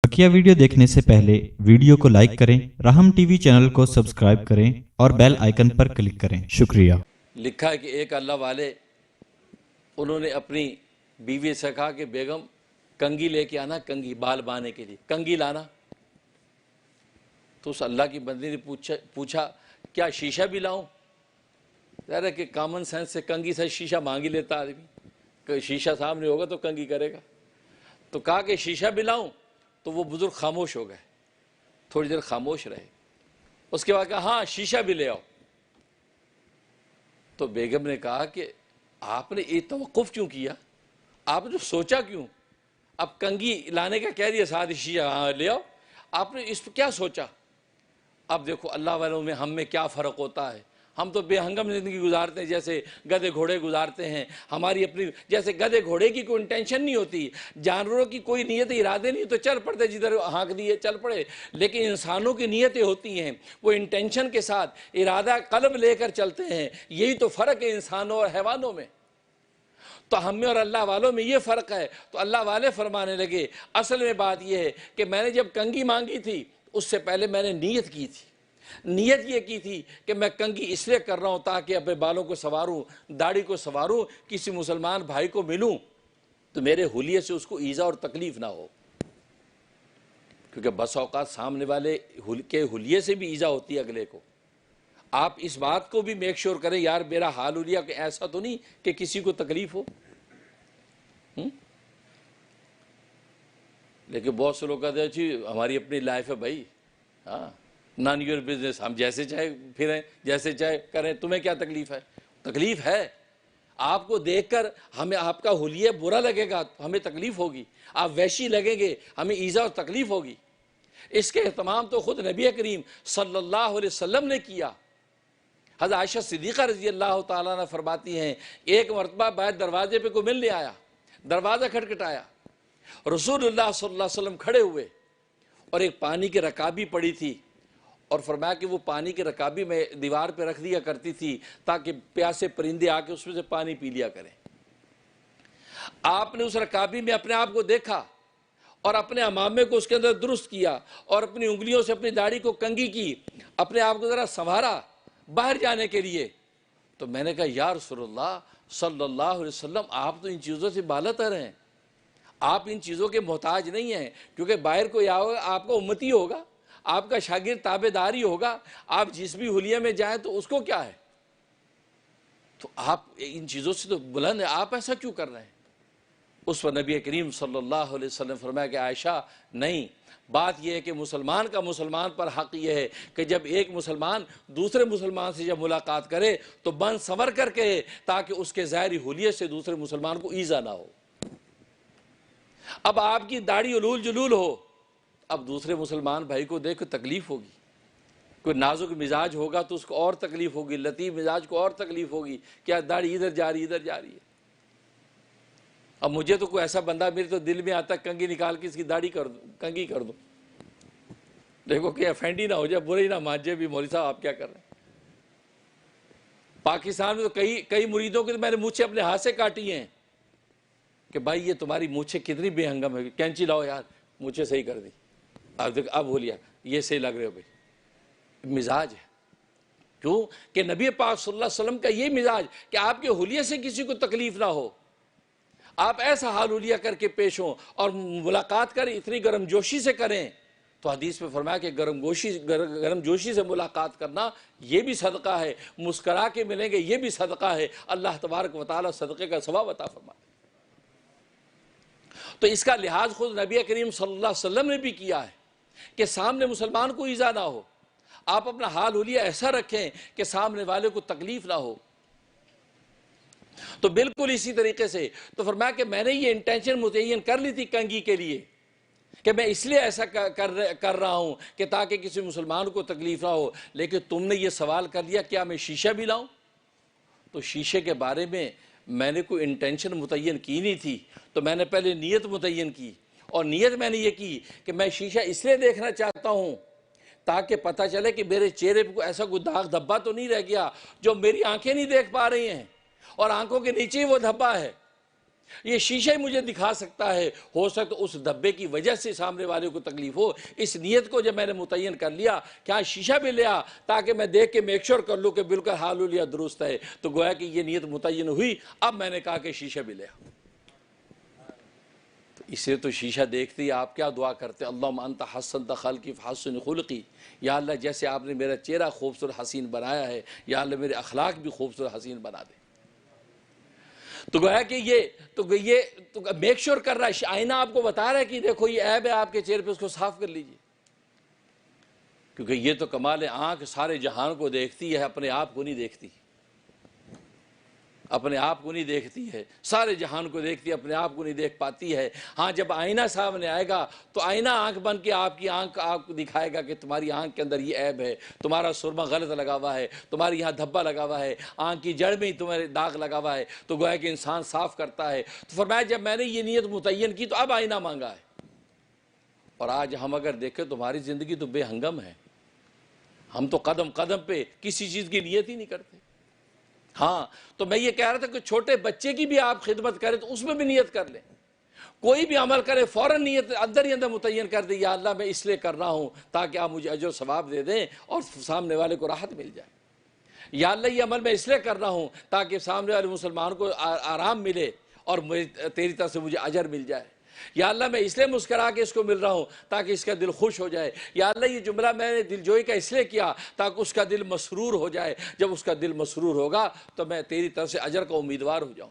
बकिया video देखने से पहले वीडियो को लाइक करें, राहम टीवी चैनल को सब्सक्राइब करें और बेल आइकन पर क्लिक करें। शुक्रिया। लिखा है कि एक अल्लाह वाले उन्होंने अपनी बीवी से कहा कि बेगम कंगी लेके आना, कंगी बाल बांधने के लिए कंगी लाना। तो उस अल्लाह की बंदी ने पूछा क्या शीशा भी लाऊं? कह रहे कि कॉमन सेंस से कंगी से शीशा मांग ही लेता आदमी, शीशा सामने होगा तो कंगी करेगा। तो कहा कि शीशा भी लाऊं? तो वो बुजुर्ग खामोश हो गए, थोड़ी देर खामोश रहे। उसके बाद कहा हाँ शीशा भी ले आओ। तो बेगम ने कहा कि आपने ये तवक्कुफ क्यों किया, आपने जो सोचा क्यों? अब कंगी लाने का कह दिया, साथ ही शीशा हाँ ले आओ, आपने इस पर क्या सोचा? अब देखो अल्लाह वालों में हम में क्या फ़र्क होता है। हम तो बेहंगम ज़िंदगी गुजारते हैं, जैसे गधे घोड़े गुजारते हैं। हमारी अपनी जैसे गधे घोड़े की कोई इंटेंशन नहीं होती, जानवरों की कोई नीयत इरादे नहीं, तो चल पड़ते जिधर हाँक दिए चल पड़े। लेकिन इंसानों की नीयतें होती हैं, वो इंटेंशन के साथ इरादा कल्ब लेकर चलते हैं। यही तो फ़र्क है इंसानों और हैवानों में। तो हम में और अल्लाह वालों में ये फ़र्क है। तो अल्लाह वाले फरमाने लगे असल में बात यह है कि मैंने जब कंगी मांगी थी उससे पहले मैंने नीयत की थी। नीयत ये की थी कि मैं कंगी इसलिए कर रहा हूँ ताकि अपने बालों को संवारूँ, दाढ़ी को संवारूँ, किसी मुसलमान भाई को मिलूँ तो मेरे हुलिये से उसको ईज़ा और तकलीफ़ ना हो। क्योंकि बस औक़ात सामने वाले के हुलिये से भी ईज़ा होती है अगले को। आप इस बात को भी मेक श्योर करें यार मेरा हाल हुलिया कि ऐसा तो नहीं कि किसी को तकलीफ़ हो। लेकिन बहुत से लोग कहते हैं जी हमारी अपनी लाइफ है भाई, हाँ नॉन योर बिजनेस, हम जैसे चाहे फिरें जैसे चाहे करें, तुम्हें क्या तकलीफ़ है? तकलीफ़ है। आपको देखकर हमें आपका हुलिया बुरा लगेगा, हमें तकलीफ़ होगी। आप वैशी लगेंगे, हमें ईज़ा और तकलीफ़ होगी। इसके एहतमाम तो ख़ुद नबी करीम सल्लल्लाहु अलैहि वसल्लम ने किया। हज़रत आयशा सिद्दीक़ा रज़ी अल्लाह ताला अन्हा फरमाती हैं एक मरतबा बाहर दरवाजे पे कोई मिलने आया, दरवाज़ा खटखटाया, रसूलुल्लाह सल्लल्लाहु अलैहि वसल्लम खड़े हुए और एक पानी की रकाबी पड़ी थी और फरमाया कि वो पानी की रकाबी में दीवार पे रख दिया करती थी ताकि प्यासे परिंदे आके उसमें से पानी पी लिया करें। आपने उस रकाबी में अपने आप को देखा और अपने अमामे को उसके अंदर दुरुस्त किया और अपनी उंगलियों से अपनी दाढ़ी को कंघी की, अपने आप को ज़रा संवारा बाहर जाने के लिए। तो मैंने कहा या रसूलुल्लाह सल्लल्लाहु अलैहि वसल्लम आप तो इन चीज़ों से बालातर हैं, आप इन चीज़ों के मोहताज नहीं हैं। क्योंकि बाहर कोई आओगे आपका उम्मती होगा, आपका शागिर्द ताबेदार ही होगा, आप जिस भी हुलिया में जाएं तो उसको क्या है। तो आप इन चीज़ों से तो बुलंद है, आप ऐसा क्यों कर रहे हैं? उस पर नबी करीम सल्लल्लाहु अलैहि वसल्लम फरमाया कि आयशा नहीं, बात यह है कि मुसलमान का मुसलमान पर हक़ यह है कि जब एक मुसलमान दूसरे मुसलमान से जब मुलाकात करे तो बन संवर कर कहे ताकि उसके ज़ाहिरी हुलिये से दूसरे मुसलमान को ईज़ा ना हो। अब आपकी दाढ़ी उलूल जुलूल हो, अब दूसरे मुसलमान भाई को देख तकलीफ़ होगी। कोई नाजुक मिजाज होगा तो उसको और तकलीफ़ होगी, लतीफ़ मिजाज को और तकलीफ़ होगी, क्या दाढ़ी इधर जा रही इधर जा रही है। अब मुझे तो कोई ऐसा बंदा मेरे तो दिल में आता कंगी निकाल के इसकी दाढ़ी कर दूँ, कंगी कर दूँ। देखो कि अफेंडी ना हो जाए, बुरे ही ना मान जाए भी मौलवी साहब आप क्या कर रहे हैं। पाकिस्तान में तो कई मुरीदों की तो मैंने मूछें अपने हाथ से काटी हैं कि भाई ये तुम्हारी मूछें कितनी बेहंगम है, कैंची लाओ यार मूछें सही कर दी। अब देख अब बोलिया ये सही लग रहे हो भाई। मिजाज है क्यों कि नबी पाक सल्लल्लाहु अलैहि वसल्लम का ये मिजाज कि आपके हुलिये से किसी को तकलीफ़ ना हो, आप ऐसा हाल हुलिया करके पेश हों और मुलाकात करें इतनी गर्मजोशी से करें। तो हदीस में फरमाया कि गर्मजोशी से मुलाकात करना ये भी सदका है, मुस्करा के मिलेंगे ये भी सदका है। अल्लाह तबारक व तआला सदक़े का सवाब अता फरमाए। तो इसका लिहाज खुद नबी करीम सल्लल्लाहु अलैहि वसल्लम ने भी किया है कि सामने मुसलमान को ईज़ा ना हो, आप अपना हाल हुलिया ऐसा रखें कि सामने वाले को तकलीफ़ ना हो। तो बिल्कुल इसी तरीके से तो फरमाया कि मैंने ये इंटेंशन मुतय्यन कर ली थी कंगी के लिए कि मैं इसलिए ऐसा कर रहा हूँ कि ताकि किसी मुसलमान को तकलीफ़ ना हो। लेकिन तुमने ये सवाल कर लिया क्या मैं शीशा भी लाऊँ? तो शीशे के बारे में मैंने कोई इंटेंशन मुतय्यन की नहीं थी, तो मैंने पहले नीयत मुतय्यन की और नीयत मैंने ये की कि मैं शीशा इसलिए देखना चाहता हूँ ताकि पता चले कि मेरे चेहरे पर ऐसा कोई दाग धब्बा तो नहीं रह गया जो मेरी आंखें नहीं देख पा रही हैं और आंखों के नीचे ही वो धब्बा है। یہ شیشہ ہی مجھے دکھا سکتا ہے، ہو سکتا اس دھبے کی وجہ سے سامنے والے کو تکلیف ہو۔ اس نیت کو جب میں نے متعین کر لیا، کیا شیشہ بھی لیا تاکہ میں دیکھ کے میک شور کر لوں کہ بالکل حال لیا درست ہے، تو گویا کہ یہ نیت متعین ہوئی۔ اب میں نے کہا کہ شیشہ بھی لیا، تو اسے تو شیشہ دیکھتے ہی آپ کیا دعا کرتے؟ اللہم انت حسنت خلقی فحسن خلقی، یا اللہ جیسے آپ نے میرا چہرہ خوبصورت حسین بنایا ہے، یا اللہ میرے اخلاق بھی خوبصورت حسین بنا دے۔ تو گویا کہ یہ میک شور کر رہا ہے، آئینہ آپ کو بتا رہا ہے کہ دیکھو یہ عیب ہے آپ کے چہرے پہ، اس کو صاف کر لیجئے، کیونکہ یہ تو کمال آنکھ سارے جہان کو دیکھتی ہے، اپنے آپ کو نہیں دیکھتی، اپنے آپ کو نہیں دیکھتی ہے، سارے جہان کو دیکھتی ہے، اپنے آپ کو نہیں دیکھ پاتی ہے۔ ہاں جب آئینہ سامنے آئے گا تو آئینہ آنکھ بن کے آپ کی آنکھ آپ کو دکھائے گا کہ تمہاری آنکھ کے اندر یہ عیب ہے، تمہارا سرما غلط لگا ہوا ہے، تمہاری یہاں دھبا لگا ہوا ہے، آنکھ کی جڑ میں ہی تمہارے داغ لگا ہوا ہے، تو گویا کہ انسان صاف کرتا ہے۔ تو فرمایا جب میں نے یہ نیت متعین کی تو اب آئینہ مانگا ہے۔ اور آج ہم اگر دیکھیں تمہاری زندگی تو بے ہنگم ہے، ہم تو قدم قدم پہ کسی چیز کی نیت ہی نہیں کرتے۔ ہاں تو میں یہ کہہ رہا تھا کہ چھوٹے بچے کی بھی آپ خدمت کریں تو اس میں بھی نیت کر لیں، کوئی بھی عمل کرے فوراً نیت اندر ہی اندر متعین کر دیں، یا اللہ میں اس لیے کر رہا ہوں تاکہ آپ مجھے اجر و ثواب دے دیں اور سامنے والے کو راحت مل جائے، یا اللہ یہ عمل میں اس لیے کر رہا ہوں تاکہ سامنے والے مسلمان کو آرام ملے اور تیری طرف سے مجھے اجر مل جائے، یا اللہ میں اس لیے مسکرا کے اس کو مل رہا ہوں تاکہ اس کا دل خوش ہو جائے، یا اللہ یہ جملہ میں نے دل جوئی کا اس لیے کیا تاکہ اس کا دل مسرور ہو جائے، جب اس کا دل مسرور ہوگا تو میں تیری طرف سے اجر کا امیدوار ہو جاؤں۔